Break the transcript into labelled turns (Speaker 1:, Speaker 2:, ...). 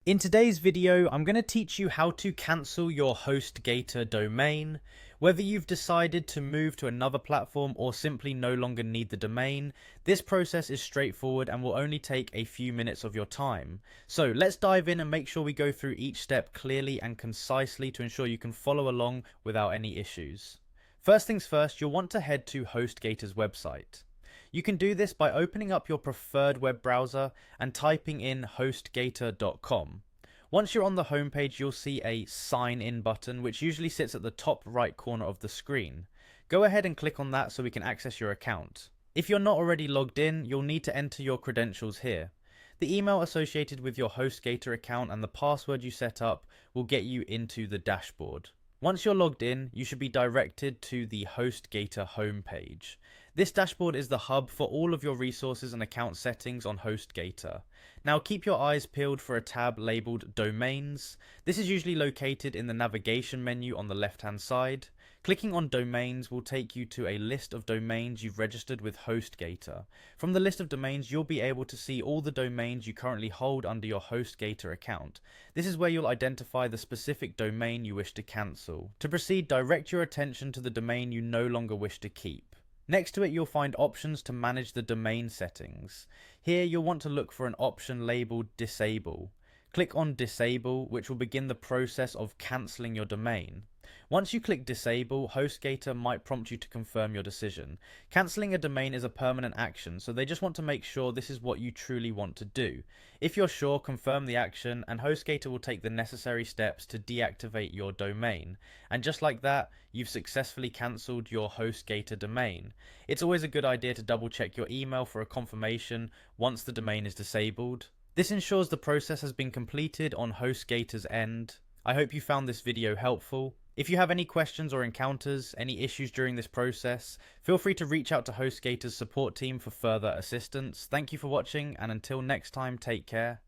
Speaker 1: In today's video, I'm going to teach you how to cancel your Hostgator domain. Whether you've decided to move to another platform or simply no longer need the domain, this process is straightforward and will only take a few minutes of your time. So let's dive in and make sure we go through each step clearly and concisely to ensure you can follow along without any issues. First things first, you'll want to head to Hostgator's website. You can do this by opening up your preferred web browser and typing in hostgator.com. Once you're on the homepage, you'll see a sign in button, which usually sits at the top right corner of the screen. Go ahead and click on that so we can access your account. If you're not already logged in, you'll need to enter your credentials here. The email associated with your Hostgator account and the password you set up will get you into the dashboard. Once you're logged in, you should be directed to the Hostgator homepage. This dashboard is the hub for all of your resources and account settings on Hostgator. Now keep your eyes peeled for a tab labeled Domains. This is usually located in the navigation menu on the left hand side. Clicking on Domains will take you to a list of domains you've registered with Hostgator. From the list of domains, you'll be able to see all the domains you currently hold under your Hostgator account. This is where you'll identify the specific domain you wish to cancel. To proceed, direct your attention to the domain you no longer wish to keep. Next to it, you'll find options to manage the domain settings. Here, you'll want to look for an option labeled Disable. Click on Disable, which will begin the process of cancelling your domain. Once you click Disable, Hostgator might prompt you to confirm your decision. Cancelling a domain is a permanent action, so they just want to make sure this is what you truly want to do. If you're sure, confirm the action, and Hostgator will take the necessary steps to deactivate your domain. And just like that, you've successfully cancelled your Hostgator domain. It's always a good idea to double check your email for a confirmation once the domain is disabled. This ensures the process has been completed on Hostgator's end. I hope you found this video helpful. If you have any questions or encounters, any issues during this process, feel free to reach out to Hostgator's support team for further assistance. Thank you for watching, and until next time, take care.